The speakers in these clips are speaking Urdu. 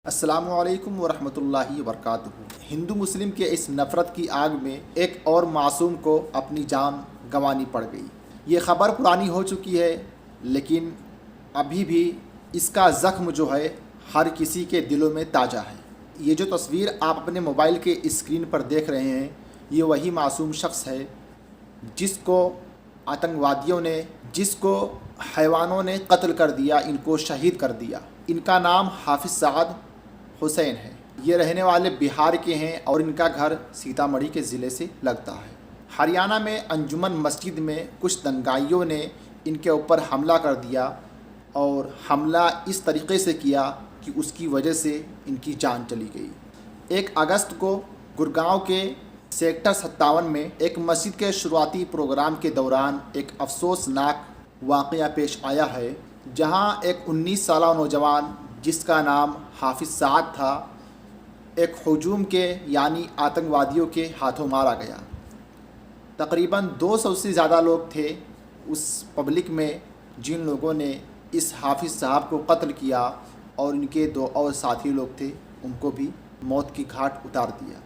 السلام علیکم ورحمۃ اللہ وبرکاتہ۔ ہندو مسلم کے اس نفرت کی آگ میں ایک اور معصوم کو اپنی جان گنوانی پڑ گئی۔ یہ خبر پرانی ہو چکی ہے، لیکن ابھی بھی اس کا زخم جو ہے ہر کسی کے دلوں میں تازہ ہے۔ یہ جو تصویر آپ اپنے موبائل کے اسکرین پر دیکھ رہے ہیں، یہ وہی معصوم شخص ہے جس کو آتنکوادیوں نے، جس کو حیوانوں نے قتل کر دیا، ان کو شہید کر دیا۔ ان کا نام حافظ سعد حسین ہے۔ یہ رہنے والے بہار کے ہیں اور ان کا گھر سیتا مڑھی کے ضلع سے لگتا ہے۔ ہریانہ میں انجمن مسجد میں کچھ دنگائیوں نے ان کے اوپر حملہ کر دیا اور حملہ اس طریقے سے کیا کہ اس کی وجہ سے ان کی جان چلی گئی۔ 1 اگست کو گڑگاؤں کے سیکٹر 57 میں ایک مسجد کے شروعاتی پروگرام کے دوران ایک افسوسناک واقعہ پیش آیا ہے، جہاں ایک 19 سالہ نوجوان جس کا نام حافظ سعد تھا، ایک ہجوم کے یعنی آتنکوادیوں کے ہاتھوں مارا گیا۔ تقریباً 200 سے زیادہ لوگ تھے اس پبلک میں جن لوگوں نے اس حافظ صاحب کو قتل کیا، اور ان کے 2 اور ساتھی لوگ تھے، ان کو بھی موت کی گھاٹ اتار دیا۔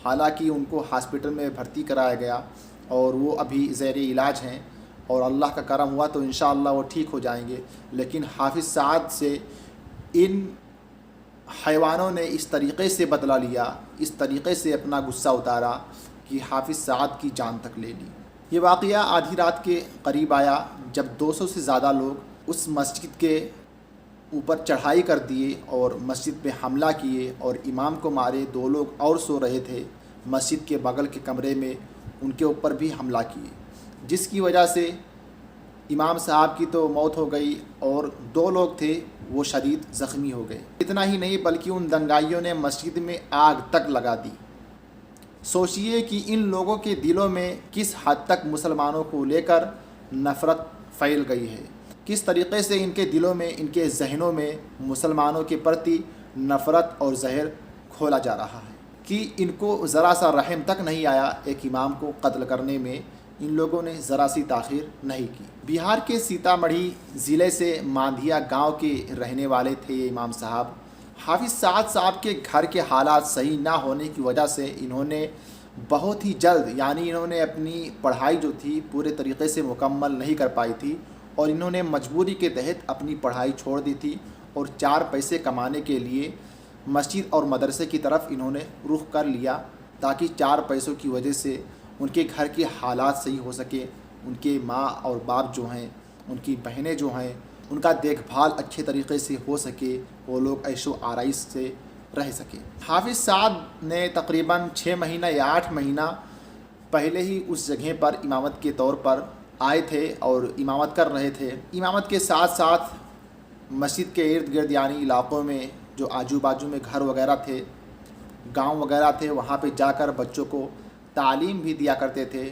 حالانکہ ان کو ہاسپٹل میں بھرتی کرایا گیا اور وہ ابھی زیر علاج ہیں، اور اللہ کا کرم ہوا تو انشاءاللہ وہ ٹھیک ہو جائیں گے۔ لیکن حافظ سعد سے ان حیوانوں نے اس طریقے سے بدلہ لیا، اس طریقے سے اپنا غصہ اتارا کہ حافظ سعد کی جان تک لے لی۔ یہ واقعہ آدھی رات کے قریب آیا جب 200 سے زیادہ لوگ اس مسجد کے اوپر چڑھائی کر دیے اور مسجد پہ حملہ کیے اور امام کو مارے۔ 2 لوگ اور سو رہے تھے مسجد کے بغل کے کمرے میں، ان کے اوپر بھی حملہ کیے، جس کی وجہ سے امام صاحب کی تو موت ہو گئی اور 2 لوگ تھے وہ شدید زخمی ہو گئے۔ اتنا ہی نہیں بلکہ ان دنگائیوں نے مسجد میں آگ تک لگا دی۔ سوچئے کہ ان لوگوں کے دلوں میں کس حد تک مسلمانوں کو لے کر نفرت پھیل گئی ہے، کس طریقے سے ان کے دلوں میں، ان کے ذہنوں میں مسلمانوں کے پرتی نفرت اور زہر کھولا جا رہا ہے کہ ان کو ذرا سا رحم تک نہیں آیا ایک امام کو قتل کرنے میں۔ ان لوگوں نے ذرا سی تاخیر نہیں کی۔ بہار کے سیتا مڑھی ضلع سے ماندھیا گاؤں کے رہنے والے تھے یہ امام صاحب۔ حافظ سعد صاحب کے گھر کے حالات صحیح نہ ہونے کی وجہ سے انہوں نے بہت ہی جلد، یعنی انہوں نے اپنی پڑھائی جو تھی پورے طریقے سے مکمل نہیں کر پائی تھی، اور انہوں نے مجبوری کے تحت اپنی پڑھائی چھوڑ دی تھی اور 4 پیسے کمانے کے لیے مسجد اور مدرسے کی طرف انہوں نے رخ کر لیا، تاکہ 4 پیسوں کی وجہ سے ان کے گھر کے حالات صحیح ہو سکے، ان کے ماں اور باپ جو ہیں، ان کی بہنیں جو ہیں، ان کا دیکھ بھال اچھے طریقے سے ہو سکے، وہ لوگ عیش و آرائش سے رہ سکے۔ حافظ سعد نے تقریباً 6 مہینہ یا 8 مہینہ پہلے ہی اس جگہ پر امامت کے طور پر آئے تھے اور امامت کر رہے تھے۔ امامت کے ساتھ ساتھ مسجد کے ارد گرد یعنی علاقوں میں جو آجو باجو میں گھر وغیرہ تھے، گاؤں وغیرہ تھے، وہاں پہ جا کر بچوں کو تعلیم بھی دیا کرتے تھے،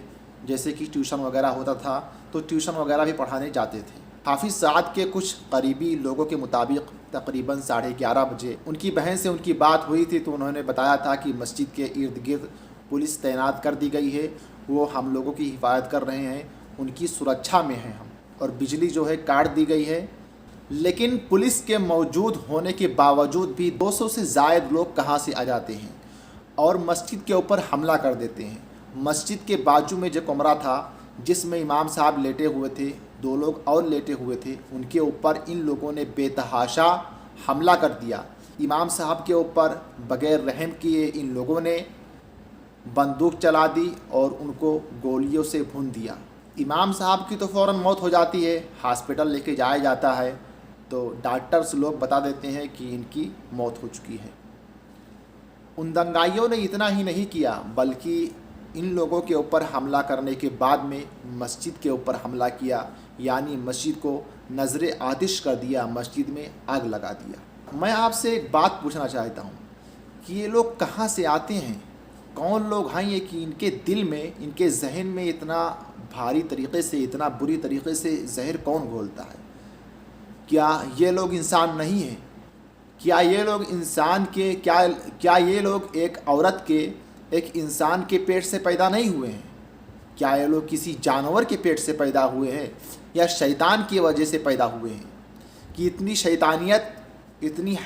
جیسے کہ ٹیوشن وغیرہ ہوتا تھا تو ٹیوشن وغیرہ بھی پڑھانے جاتے تھے۔ حافظ سعد کے کچھ قریبی لوگوں کے مطابق تقریباً 11:30 بجے ان کی بہن سے ان کی بات ہوئی تھی، تو انہوں نے بتایا تھا کہ مسجد کے ارد گرد پولیس تعینات کر دی گئی ہے، وہ ہم لوگوں کی حفاظت کر رہے ہیں، ان کی سرکشا میں ہیں ہم، اور بجلی جو ہے کاٹ دی گئی ہے۔ لیکن پولیس کے موجود ہونے کے باوجود بھی 200 سے زائد لوگ کہاں سے آ جاتے ہیں اور مسجد کے اوپر حملہ کر دیتے ہیں۔ مسجد کے بازو میں جو کمرہ تھا جس میں امام صاحب لیٹے ہوئے تھے، 2 لوگ اور لیٹے ہوئے تھے، ان کے اوپر ان لوگوں نے بے تحاشا حملہ کر دیا۔ امام صاحب کے اوپر بغیر رحم کیے ان لوگوں نے بندوق چلا دی اور ان کو گولیوں سے بھون دیا۔ امام صاحب کی تو فوراً موت ہو جاتی ہے، ہاسپٹل لے کے جایا جاتا ہے تو ڈاکٹرز لوگ بتا دیتے ہیں کہ ان کی موت ہو چکی ہے۔ ان دنگائیوں نے اتنا ہی نہیں کیا بلکہ ان لوگوں کے اوپر حملہ کرنے کے بعد میں مسجد کے اوپر حملہ کیا، یعنی مسجد کو نذر آتش کر دیا، مسجد میں آگ لگا دیا۔ میں آپ سے ایک بات پوچھنا چاہتا ہوں کہ یہ لوگ کہاں سے آتے ہیں؟ کون لوگ ہیں یہ کہ ان کے دل میں، ان کے ذہن میں اتنا بھاری طریقے سے، اتنا بری طریقے سے زہر کون گھولتا ہے؟ کیا یہ لوگ انسان نہیں ہیں؟ کیا یہ لوگ انسان کے کیا یہ لوگ ایک عورت کے، ایک انسان کے پیٹ سے پیدا نہیں ہوئے ہیں؟ کیا یہ لوگ کسی جانور کے پیٹ سے پیدا ہوئے ہیں یا شیطان کی وجہ سے پیدا ہوئے ہیں کہ اتنی شیطانیت، اتنی